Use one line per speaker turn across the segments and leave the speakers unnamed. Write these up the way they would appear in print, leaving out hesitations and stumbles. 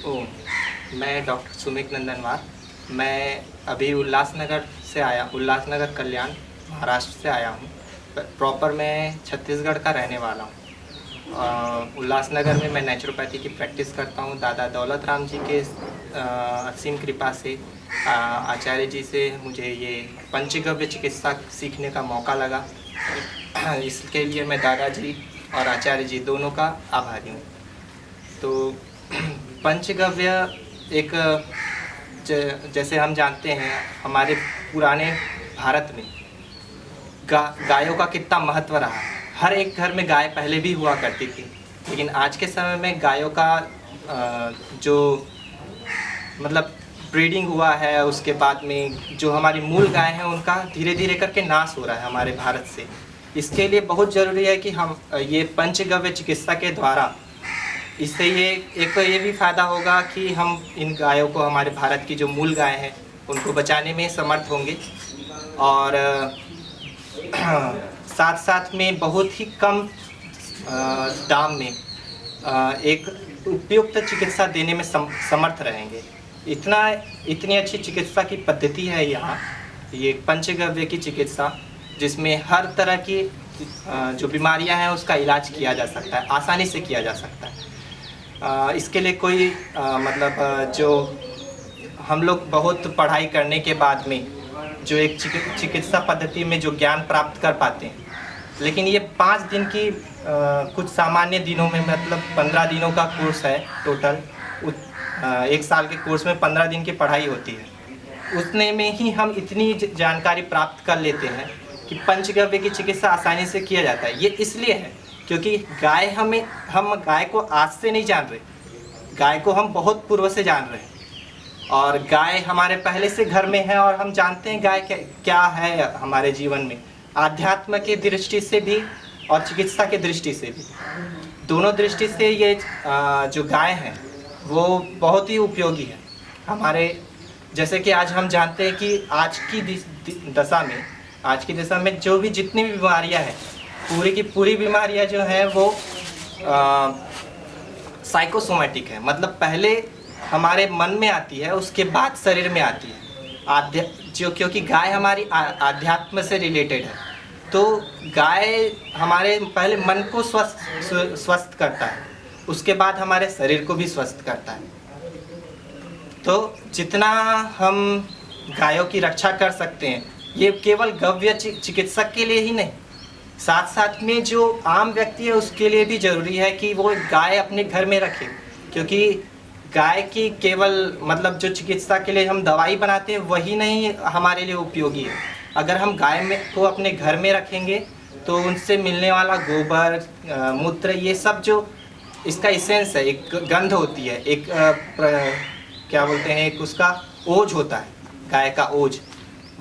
ओम, मैं डॉक्टर सुमित नंदनवार। मैं अभी उल्लासनगर कल्याण महाराष्ट्र से आया हूँ। प्रॉपर मैं छत्तीसगढ़ का रहने वाला हूँ। उल्लासनगर में मैं नेचुरोपैथी की प्रैक्टिस करता हूँ। दादा दौलत राम जी के असीम कृपा से आचार्य जी से मुझे ये पंचगव्य चिकित्सा सीखने का मौका लगा। इसके लिए मैं दादाजी और आचार्य जी दोनों का आभारी हूँ। तो पंचगव्य एक जैसे हम जानते हैं, हमारे पुराने भारत में गायों का कितना महत्व रहा। हर एक घर में गाय पहले भी हुआ करती थी, लेकिन आज के समय में गायों का जो मतलब ब्रीडिंग हुआ है, उसके बाद में जो हमारी मूल गाय हैं उनका धीरे धीरे करके नाश हो रहा है हमारे भारत से। इसके लिए बहुत ज़रूरी है कि हम ये पंचगव्य चिकित्सा के द्वारा, इससे ये भी फ़ायदा होगा कि हम इन गायों को, हमारे भारत की जो मूल गाय हैं, उनको बचाने में समर्थ होंगे। और साथ साथ में बहुत ही कम दाम में एक उपयुक्त चिकित्सा देने में समर्थ रहेंगे। इतनी अच्छी चिकित्सा की पद्धति है यहाँ, ये पंचगव्य की चिकित्सा, जिसमें हर तरह की जो बीमारियां हैं उसका इलाज किया जा सकता है, आसानी से किया जा सकता है। इसके लिए कोई जो हम लोग बहुत पढ़ाई करने के बाद में जो एक चिकित्सा पद्धति में जो ज्ञान प्राप्त कर पाते हैं, लेकिन ये 5 दिन की कुछ सामान्य दिनों में, मतलब 15 दिनों का कोर्स है टोटल। 1 साल के कोर्स में 15 दिन की पढ़ाई होती है। उतने में ही हम इतनी जानकारी प्राप्त कर लेते हैं कि पंचगव्य की चिकित्सा आसानी से किया जाता है। ये इसलिए है क्योंकि हम गाय को आज से नहीं जान रहे, गाय को हम बहुत पूर्व से जान रहे हैं। और गाय हमारे पहले से घर में है, और हम जानते हैं गाय क्या है हमारे जीवन में, आध्यात्म की दृष्टि से भी और चिकित्सा की दृष्टि से भी। दोनों दृष्टि से ये जो गाय है वो बहुत ही उपयोगी है हमारे। जैसे कि आज हम जानते हैं कि आज की दशा में जो भी जितनी भी बीमारियां हैं, पूरी की पूरी बीमारियां जो हैं वो साइकोसोमैटिक है। मतलब पहले हमारे मन में आती है, उसके बाद शरीर में आती है। क्योंकि गाय हमारी आध्यात्म से रिलेटेड है, तो गाय हमारे पहले मन को स्वस्थ करता है, उसके बाद हमारे शरीर को भी स्वस्थ करता है। तो जितना हम गायों की रक्षा कर सकते हैं, ये केवल गव्य चिकित्सक के लिए ही नहीं, साथ साथ में जो आम व्यक्ति है उसके लिए भी ज़रूरी है कि वो गाय अपने घर में रखे। क्योंकि गाय की केवल जो चिकित्सा के लिए हम दवाई बनाते हैं वही नहीं हमारे लिए उपयोगी है। अगर हम गाय को अपने घर में रखेंगे तो उनसे मिलने वाला गोबर, मूत्र, ये सब जो इसका इसेंस है, एक गंध होती है, एक क्या बोलते हैं, एक उसका ओज होता है, गाय का ओज,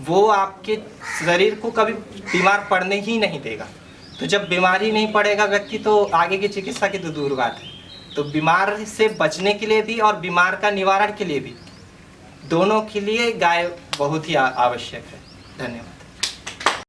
वो आपके शरीर को कभी बीमार पड़ने ही नहीं देगा। तो जब बीमारी नहीं पड़ेगा व्यक्ति, तो आगे की चिकित्सा की तो दूर बात है। तो बीमार से बचने के लिए भी और बीमार का निवारण के लिए भी, दोनों के लिए गाय बहुत ही आवश्यक है। धन्यवाद।